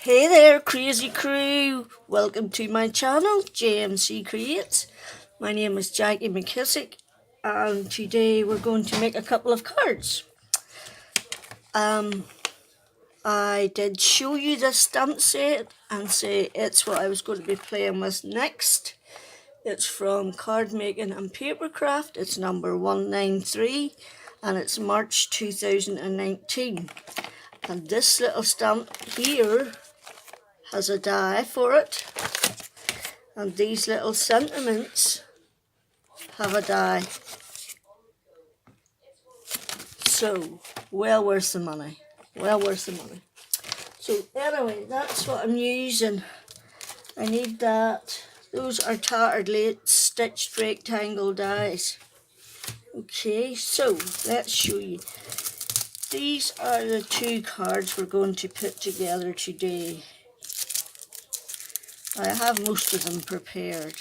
Hey there, crazy crew! Welcome to my channel, JMC Creates. My name is Jackie McKissick, and today we're going to make a couple of cards. I did show you this stamp set and say it's what I was going to be playing with next. It's from Card Making and Papercraft. It's number 193 and it's March 2019. And this little stamp here has a die for it, and these little sentiments have a die. So, well worth the money. Well worth the money. So anyway, that's what I'm using. I need that. Those are tattered late stitched rectangle dies. Okay, so let's show you. These are the two cards we're going to put together today. I have most of them prepared,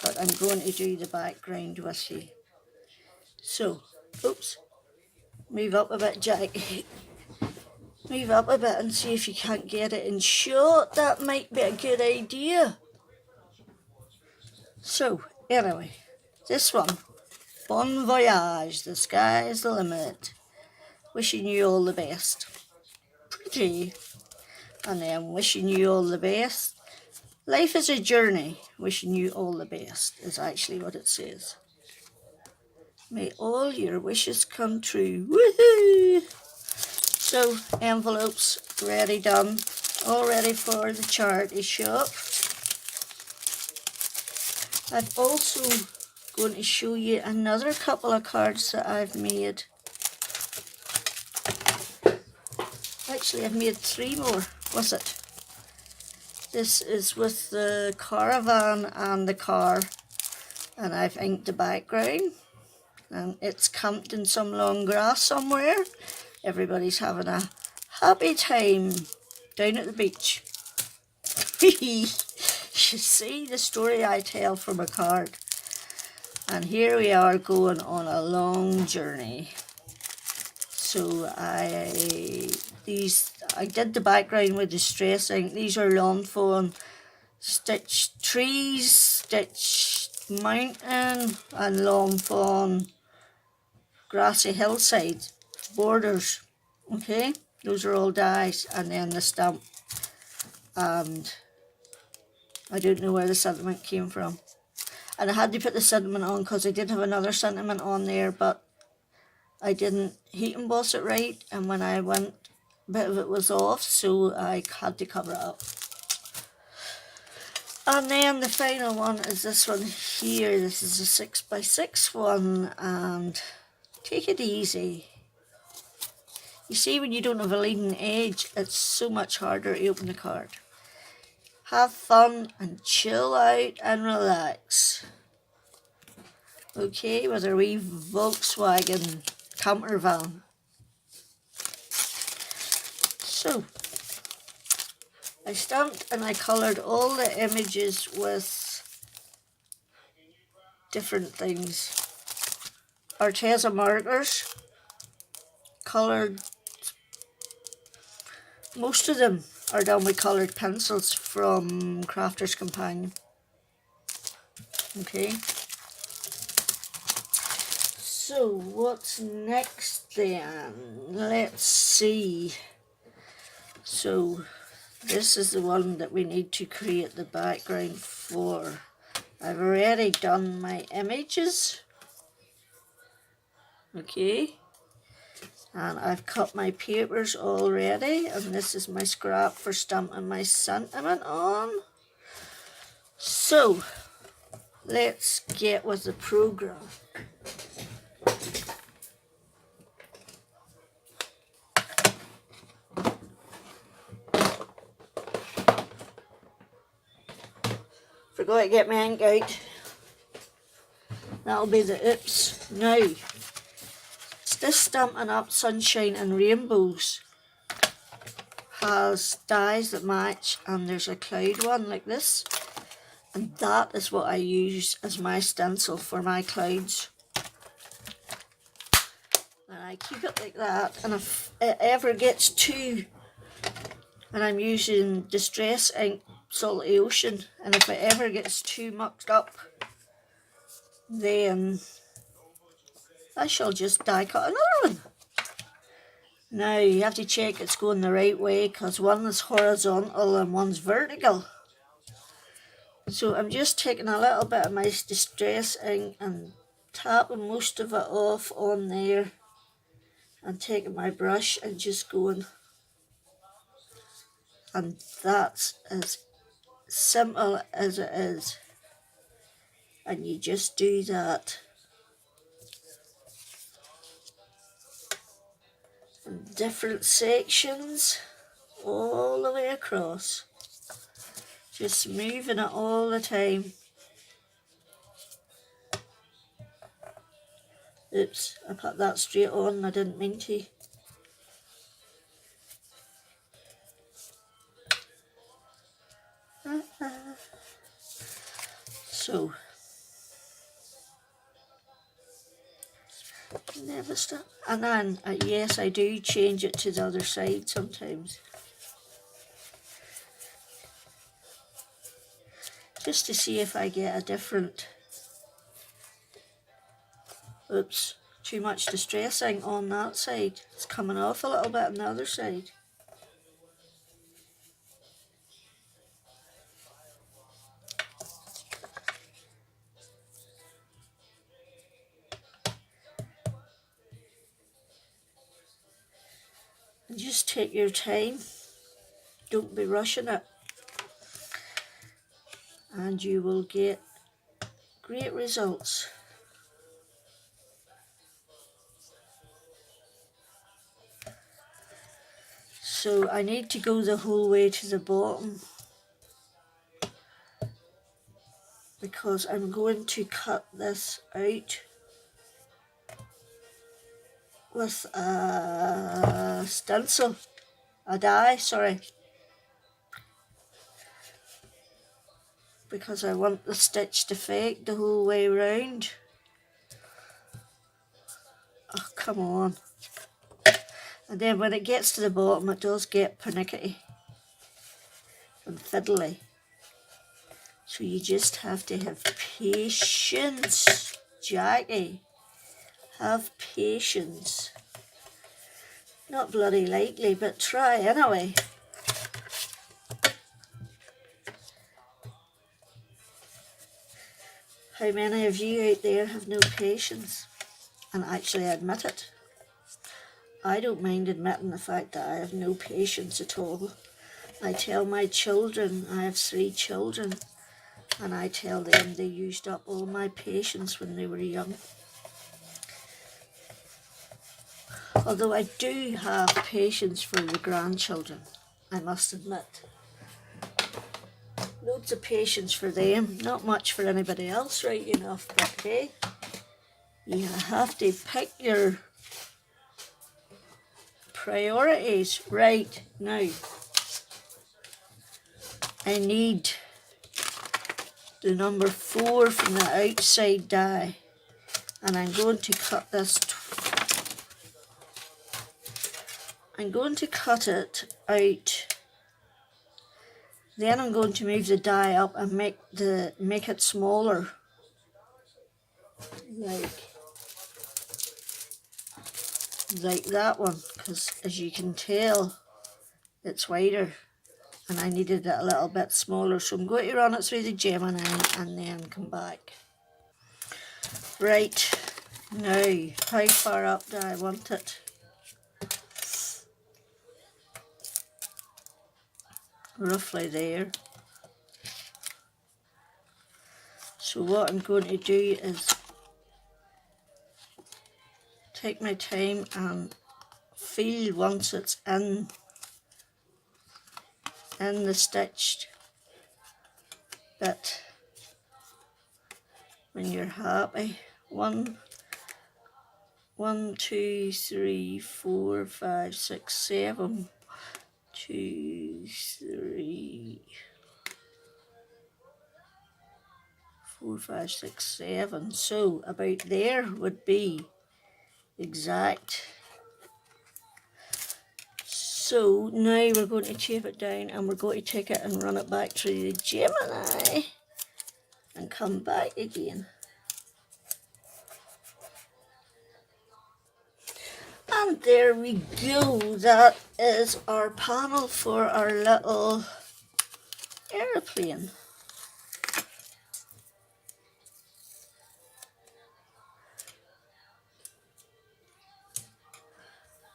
but I'm going to do the background with you. So, oops, move up a bit, Jack. Move up a bit and see if you can't get it in shot. That might be a good idea. So, anyway, this one, Bon Voyage, the sky is the limit. Wishing you all the best. Pretty. And then wishing you all the best. Life is a journey. Wishing you all the best is actually what it says. May all your wishes come true. Woohoo! So, envelopes ready done. All ready for the charity shop. I'm also going to show you another couple of cards that I've made. Actually, I've made three more with it. This is with the caravan and the car, and I've inked the background, and it's camped in some long grass somewhere. Everybody's having a happy time down at the beach. You see the story I tell from a card. And here we are going on a long journey. So I did the background with distress ink. These are lawn fawn stitched trees, stitched mountain, and lawn fawn grassy hillside borders. Okay, those are all dies, and then the stamp. And I don't know where the sentiment came from. And I had to put the sentiment on because I did have another sentiment on there, but I didn't heat emboss it right, and when I went, a bit of it was off, so I had to cover it up. And then the final one is this one here. This is a 6x6 one, and take it easy. You see, when you don't have a leading edge, it's so much harder to open the card. Have fun and chill out and relax. Okay, with a wee Volkswagen camper van. So, I stamped and I coloured all the images with different things. Arteza markers, coloured, most of them are done with coloured pencils from Crafter's Companion. Okay. So what's next then? Let's see. So this is the one that we need to create the background for. I've already done my images. Okay. And I've cut my papers already, and this is my scrap for stamping my sentiment on. So let's get with the program. Forgot to get my ink out. That'll be the oops. Now, it's this Stampin' Up! Sunshine and Rainbows has dies that match, and there's a cloud one like this. And that is what I use as my stencil for my clouds. And I keep it like that, and if it ever gets too And I'm using Distress Ink Salty Ocean, and if it ever gets too mucked up, then I shall just die cut another one. Now you have to check it's going the right way, because one is horizontal and one's vertical. So I'm just taking a little bit of my Distress Ink and tapping most of it off on there, and taking my brush and just going, and that's as simple as it is. And you just do that in different sections all the way across, just moving it all the time. Oops, I put that straight on, I didn't mean to. So, never stop. And then, yes, I do change it to the other side sometimes, just to see if I get a different, oops, too much Distress Ink on that side. It's coming off a little bit on the other side. And just take your time, don't be rushing it, and you will get great results. So I need to go the whole way to the bottom, because I'm going to cut this out with a stencil, a die, sorry, because I want the stitch to fake the whole way round. Oh, come on. And then when it gets to the bottom, it does get pernickety and fiddly. So you just have to have patience, Jackie. Have patience. Not bloody likely, but try anyway. How many of you out there have no patience and actually admit it? I don't mind admitting the fact that I have no patience at all. I tell my children, I have 3 children, and I tell them they used up all my patience when they were young. Although I do have patience for the grandchildren, I must admit. Loads of patience for them, not much for anybody else, right enough, but hey, you have to pick your priorities. Right, now I need the number 4 from the outside die, and I'm going to cut this, I'm going to cut it out. Then I'm going to move the die up and make it smaller, like that one, because as you can tell it's wider and I needed it a little bit smaller, so I'm going to run it through the Gemini and then come back. Right, now how far up do I want it? Roughly there. So what I'm going to do is take my time and feel once it's in the stitched bit. When you're happy, 1, 2, 3, 4, 5, 6, 7, 2, 3, 4, 5, 6, 7. So about there would be exact. So now we're going to tape it down and we're going to take it and run it back through the Gemini and come back again. And there we go, that is our panel for our little aeroplane.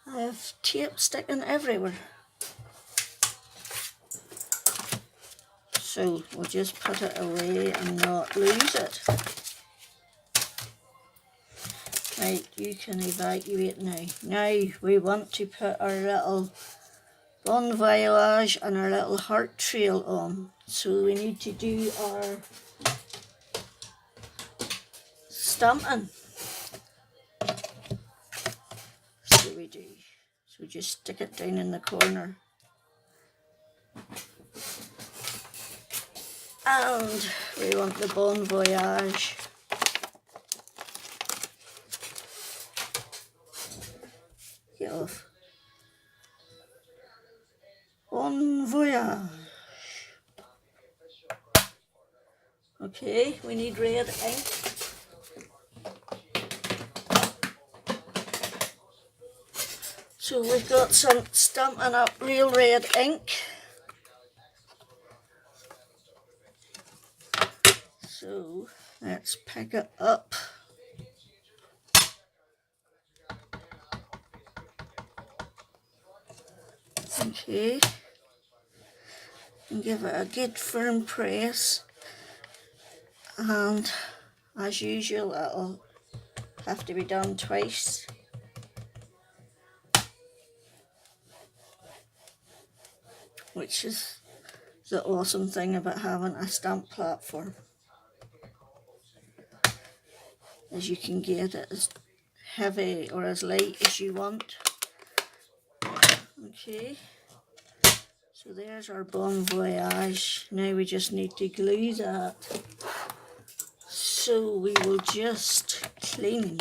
I have tape sticking everywhere. So we'll just put it away and not lose it. Right, you can evacuate now. Now we want to put our little bon voyage and our little heart trail on. So we need to do our stamping. So we do. So just stick it down in the corner. And we want the bon voyage. Get off. Bon voyage. Okay, we need red ink. So we've got some Stampin' Up real red ink. So let's pick it up. Okay, and give it a good firm press, and as usual it'll have to be done twice. Which is the awesome thing about having a stamp platform, is you can get it as heavy or as light as you want. Okay, so there's our bon voyage. Now we just need to glue that. So we will just clean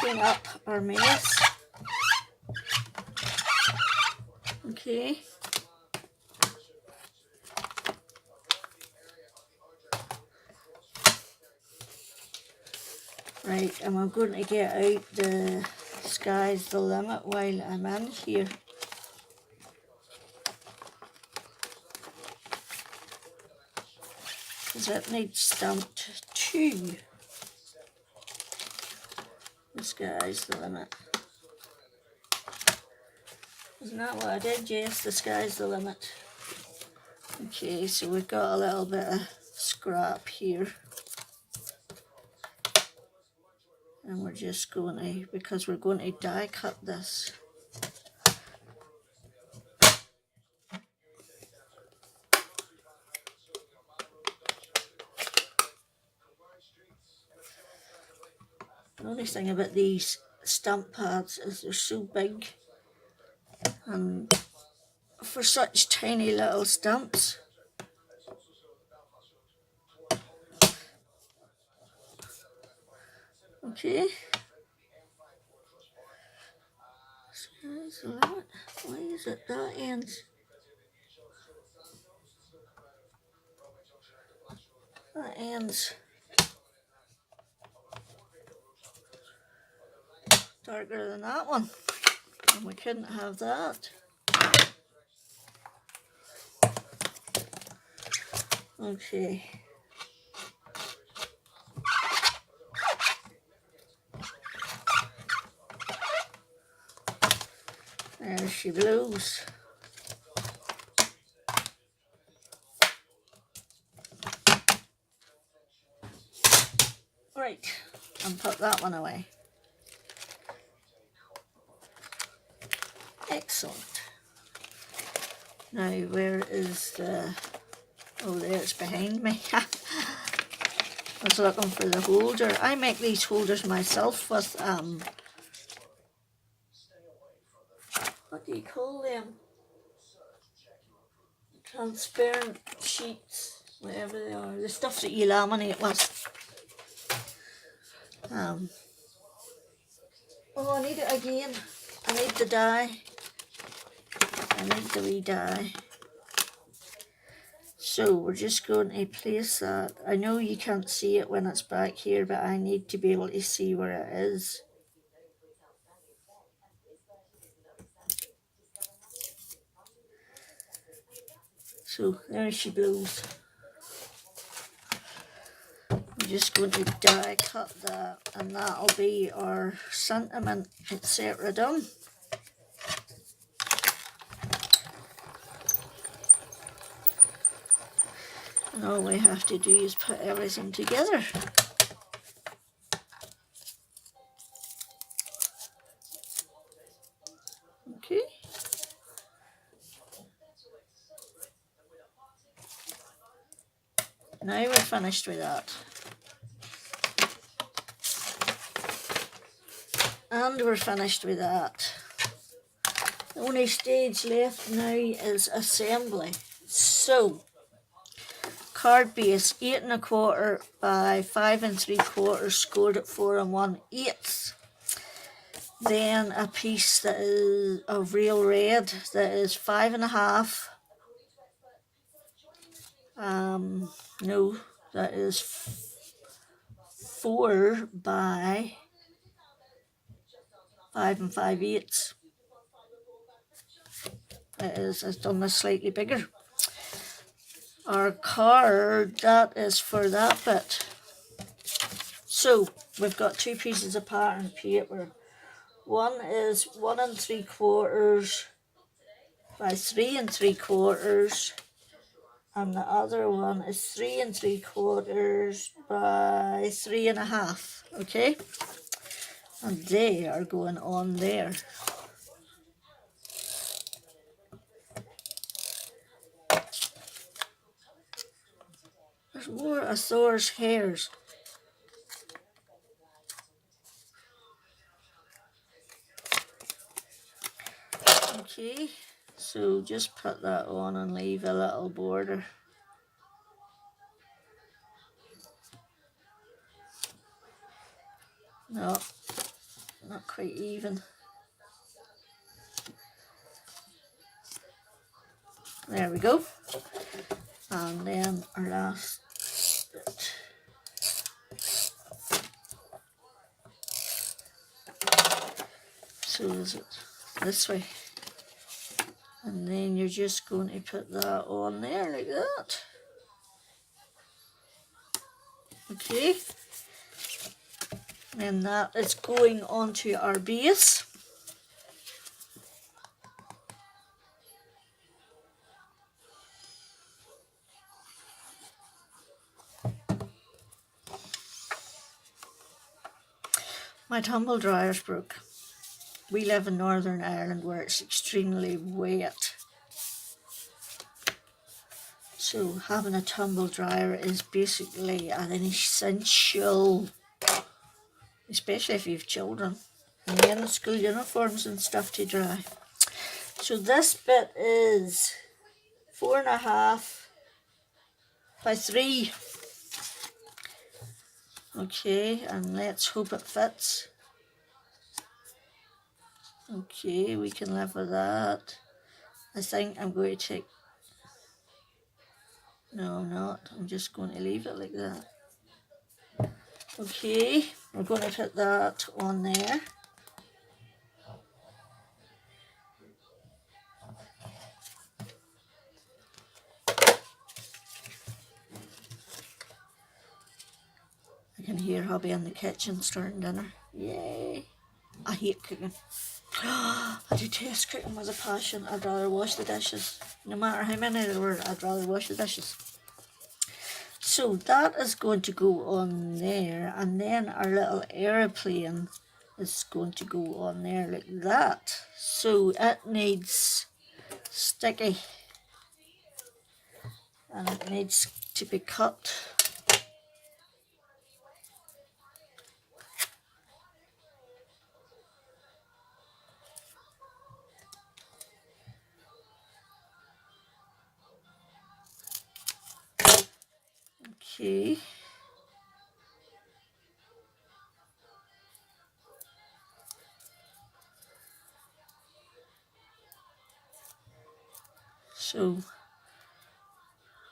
up our mess. Okay. Right, and I'm going to get out the Sky's the Limit while I'm in here. Because it needs stamped too. The Sky's the Limit. Isn't that what I did? Yes, the Sky's the limit. Okay, so we've got a little bit of scrap here. And we're just going to, because we're going to die cut this. The only thing about these stamp pads is they're so big. And for such tiny little stamps. Okay. Sky's the limit. Why is it that ends? That ends darker than that one. And we couldn't have that. Okay. There she blows. Right, and put that one away. Excellent. Now where is the... Oh, there it's behind me. I was looking for the holder. I make these holders myself with, what do you call them? Transparent sheets, whatever they are. The stuff that you laminate with. Oh, I need it again. I need the dye. I need the wee dye. So we're just going to place that. I know you can't see it when it's back here, but I need to be able to see where it is. So there she blows. I'm just going to die cut that, and that'll be our sentiment, etc. done. And all we have to do is put everything together. Okay. Now we're finished with that. And we're finished with that. The only stage left now is assembly. So, card base 8 1/4 by 5 3/4 scored at 4 1/8. Then a piece that is of real red that is 5 1/2. No, that is 4 by 5 5/8. I've done this slightly bigger. Our card, that is for that bit. So we've got two pieces of pattern paper. One is 1 3/4 by 3 3/4, and the other one is 3 3/4 by 3 1/2. Okay, and they are going on there. There's more of Thor's hairs. Okay, so just put that on and leave a little border. No, not quite even. There we go. And then our last bit. So is it this way? And then you're just going to put that on there like that. Okay. And that is going onto our base. My tumble dryer's broke. We live in Northern Ireland where it's extremely wet. So having a tumble dryer is basically an essential, especially if you have children and they're in school uniforms and stuff to dry. So this bit is 4 1/2 by 3. Okay, and let's hope it fits. Okay, we can live with that. I think I'm going to take, no I'm not, I'm just going to leave it like that. Okay, we're going to put that on there. I can hear hubby in the kitchen starting dinner. Yay! I hate cooking. I detest cooking with a passion. I'd rather wash the dishes. No matter how many there were, I'd rather wash the dishes. So that is going to go on there, and then our little aeroplane is going to go on there like that. So it needs sticky, and it needs to be cut. Okay. So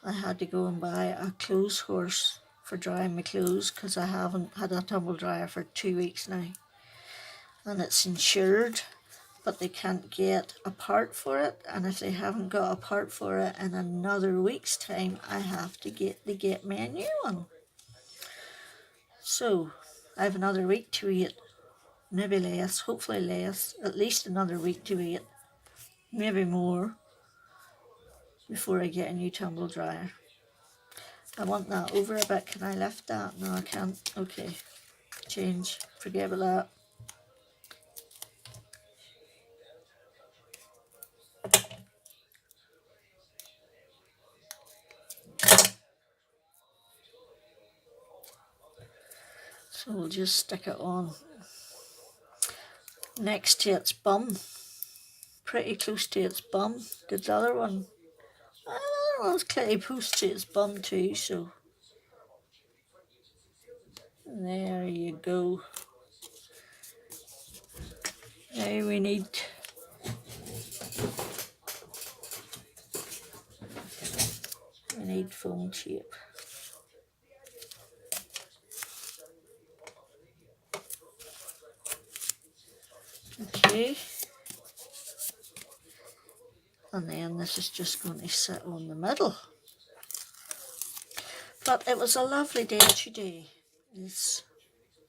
I had to go and buy a clothes horse for drying my clothes because I haven't had a tumble dryer for 2 weeks now. And it's insured, but they can't get a part for it, and if they haven't got a part for it in another week's time, I have to get me a new one. So I have another week to wait, maybe less, hopefully less, at least another week to wait, maybe more, before I get a new tumble dryer. I want that over a bit. Can I lift that? No, I can't. Okay, change, forget about that. So we'll just stick it on next to its bum, pretty close to its bum. Did the other one? The other one's pretty close to its bum too, so there you go. Now we need foam tape. Okay. And then this is just going to sit on the middle. But it was a lovely day today.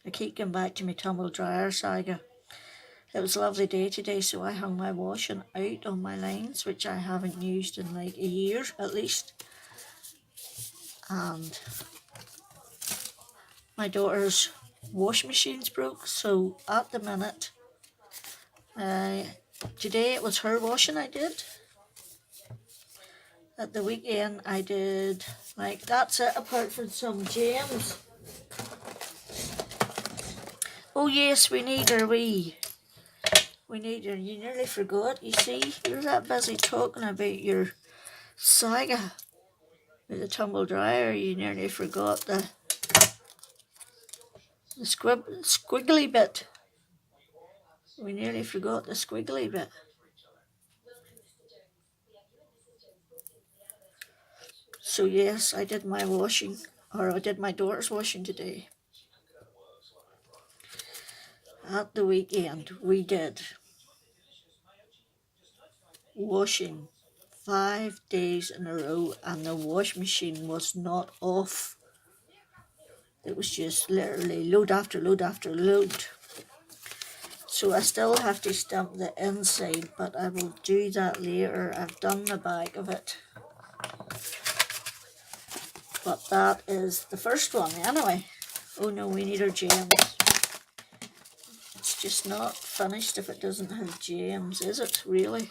I keep going back to my tumble dryer saga. It was a lovely day today, so I hung my washing out on my lines, which I haven't used in like a year at least. And my daughter's wash machine's broke, so at the minute, today it was her washing I did. At the weekend I did, like, that's it, apart from some gems. Oh yes, we need her, you nearly forgot, you see, you're that busy talking about your saga with the tumble dryer, you nearly forgot the squiggly bit. We nearly forgot the squiggly bit. So yes, I did my washing, or I did my daughter's washing today. At the weekend, we did washing 5 days in a row, and the wash machine was not off. It was just literally load after load after load. So I still have to stamp the inside, but I will do that later. I've done the back of it. But that is the first one anyway. Oh no, we need our gems. It's just not finished if it doesn't have gems, is it really?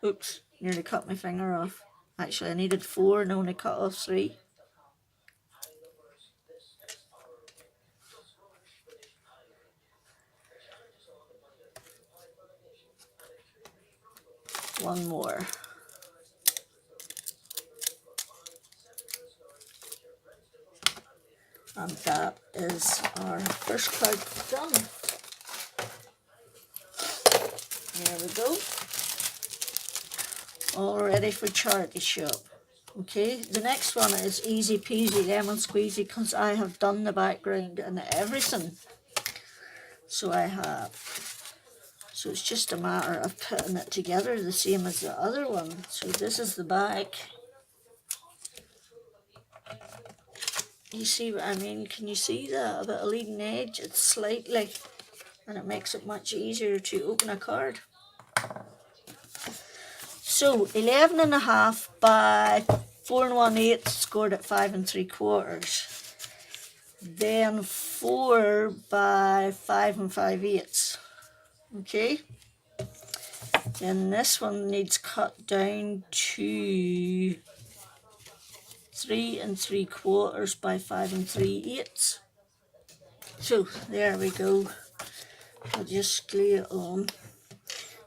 Oops, nearly cut my finger off. Actually, I needed 4 and only cut off 3. One more. And that is our first card done. There we go. All ready for charity shop. Okay, the next one is easy peasy lemon squeezy because I have done the background and everything. So I have. So it's just a matter of putting it together the same as the other one. So this is the back. You see what I mean? Can you see that? A bit of leading edge? It's slightly, and it makes it much easier to open a card. So 11.5 by 4 1/8, scored at 5 3/4. Then 4 by 5 5/8. Okay. Then this one needs cut down to 3 3/4 by 5 3/8. So there we go. I'll just glue it on.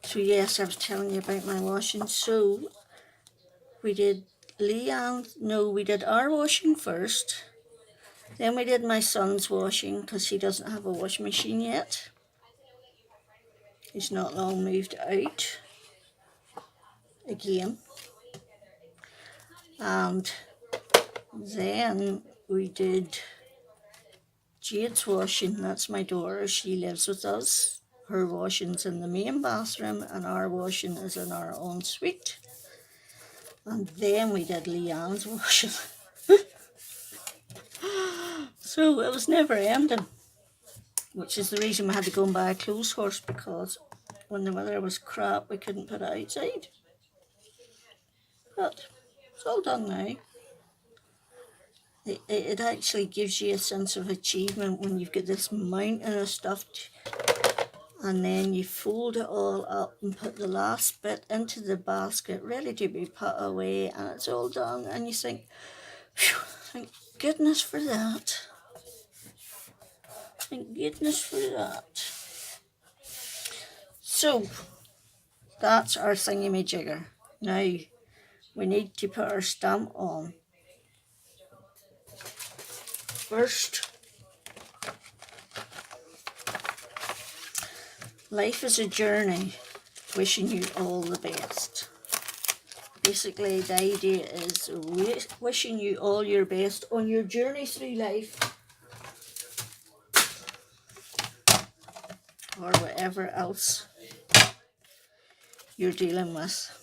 So yes, I was telling you about my washing. So we did we did our washing first. Then we did my son's washing because he doesn't have a washing machine yet. He's not long moved out again. And then we did Jade's washing. That's my daughter. She lives with us. Her washing's in the main bathroom and our washing is in our ensuite. And then we did Leanne's washing. So it was never ending, which is the reason we had to go and buy a clothes horse, because when the weather was crap we couldn't put it outside. But it's all done now. It actually gives you a sense of achievement when you've got this mountain of stuff and then you fold it all up and put the last bit into the basket ready to be put away, and it's all done, and you think, phew, thank goodness for that. Thank goodness for that. So that's our thingy-majigger. Now we need to put our stamp on. First, life is a journey, wishing you all the best. Basically, the idea is wishing you all your best on your journey through life, or whatever else you're dealing with.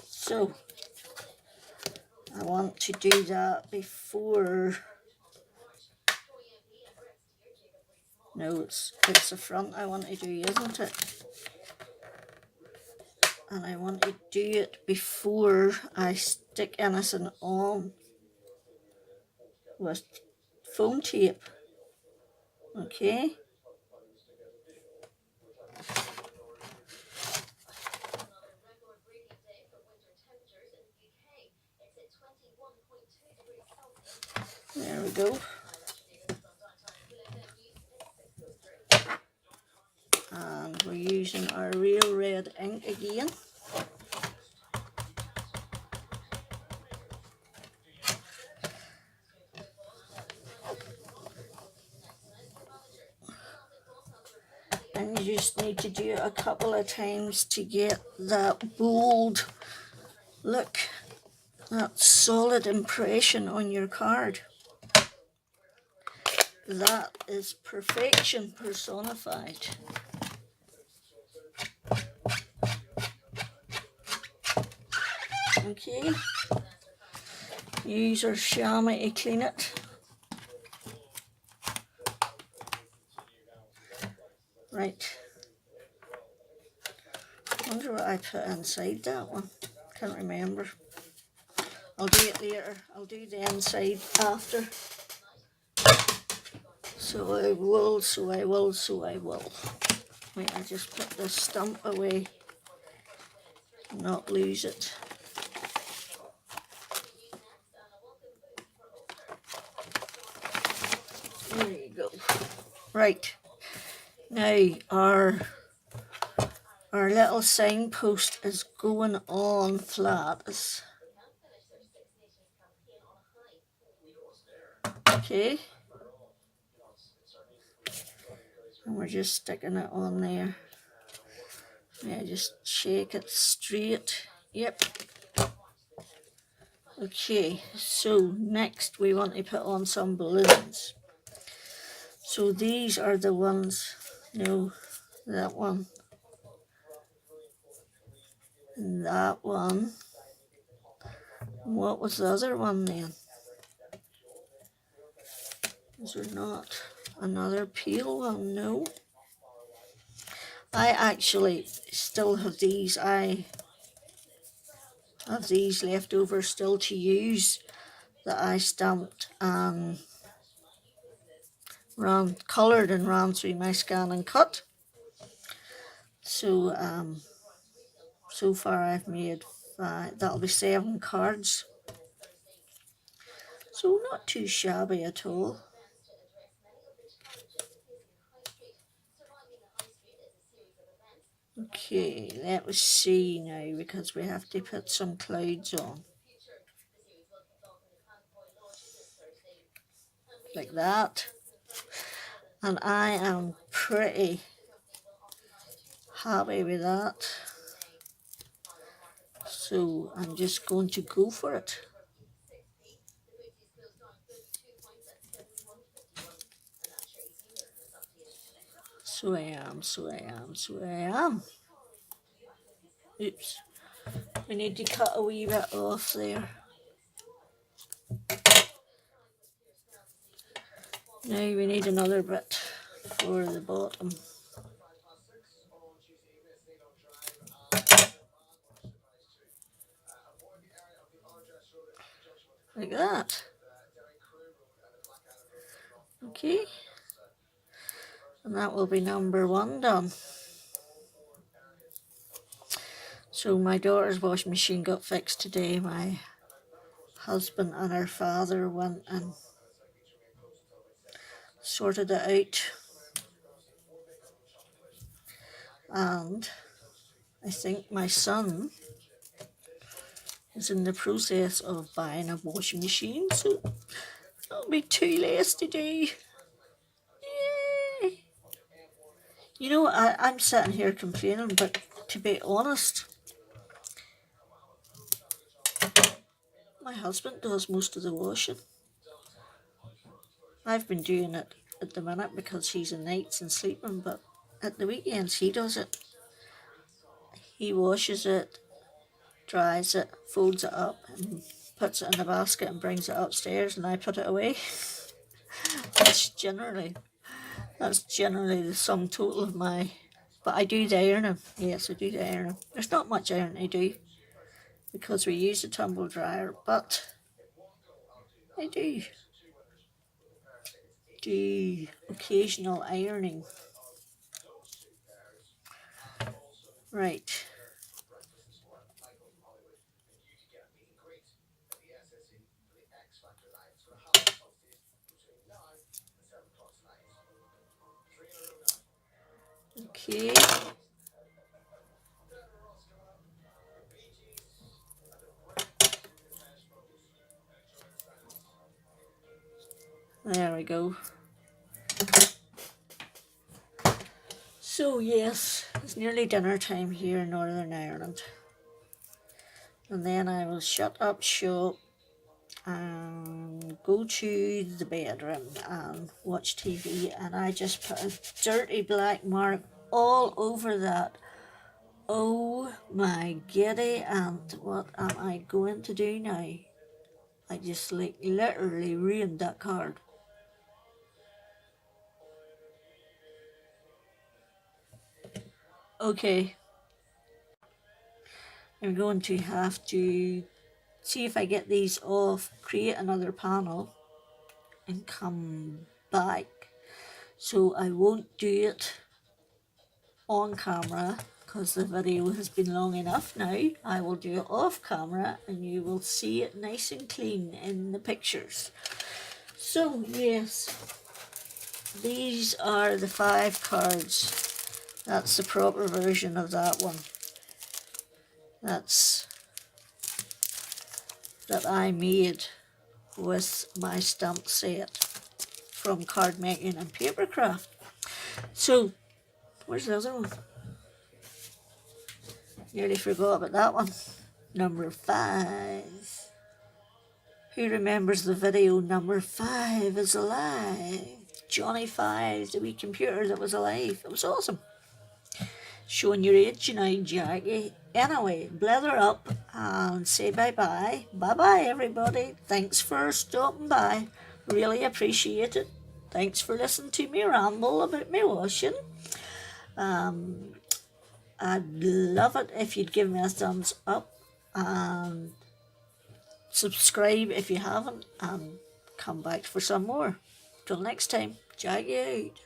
So I want to do that before, no, it's the front I want to do, isn't it? And I want to do it before I stick anything on with foam tape. Okay. There we go. And we're using our real red ink again. And you just need to do it a couple of times to get that bold look, that solid impression on your card. That is perfection personified. Okay, use our chamois to clean it. Right, I wonder what I put inside that one, can't remember. I'll do it later, I'll do the inside after. So I will. Wait, I just put this stump away, not lose it. There you go. Right, now our little signpost is going on flat. Okay. And we're just sticking it on there. Yeah, just shake it straight. Yep. Okay, so next we want to put on some balloons. So these are the ones, no, that one, and that one. What was the other one then? Is there not another peel one? No. I actually still have these. I have these left over still to use that I stamped and coloured and ran through my scan and cut. So so far I've made that'll be 7 cards. So not too shabby at all. Okay, let us see now, because we have to put some clouds on. like that. And I am pretty happy with that. So I'm just going to go for it. So I am. Oops. We need to cut a wee bit off there. Now we need another bit for the bottom. Like that. Okay. And that will be number 1 done. So my daughter's washing machine got fixed today. My husband and her father went and sorted it out. And I think my son is in the process of buying a washing machine, so that'll be 2 less to do. Yay! You know, I'm sitting here complaining, but to be honest, my husband does most of the washing. I've been doing it at the minute because he's in nights and sleeping, but at the weekends he does it. He washes it, dries it, folds it up and puts it in the basket and brings it upstairs, and I put it away. That's generally the sum total of my... But I do the ironing. Yes, I do the ironing. There's not much ironing I do because we use a tumble dryer, but I do occasional ironing. Right. Okay. There we go. So yes, it's nearly dinner time here in Northern Ireland. And then I will shut up shop and go to the bedroom and watch TV, and I just put a dirty black mark all over that. Oh my giddy aunt, what am I going to do now? I just like literally ruined that card. Okay, I'm going to have to see if I get these off, create another panel and come back. So I won't do it on camera because the video has been long enough now. I will do it off camera and you will see it nice and clean in the pictures. So yes, these are the 5 cards. That's the proper version of that one. That's that I made with my stamp set from Card Making and Papercraft. So where's the other one? Nearly forgot about that one. Number 5. Who remembers the video Number 5 is alive? Johnny 5, the wee computer that was alive. It was awesome. Showing your age, you know, Jackie. Anyway, blather up and say bye-bye. Bye-bye, everybody. Thanks for stopping by. Really appreciate it. Thanks for listening to me ramble about me washing. I'd love it if you'd give me a thumbs up and subscribe if you haven't, and come back for some more. Till next time, Jackie out.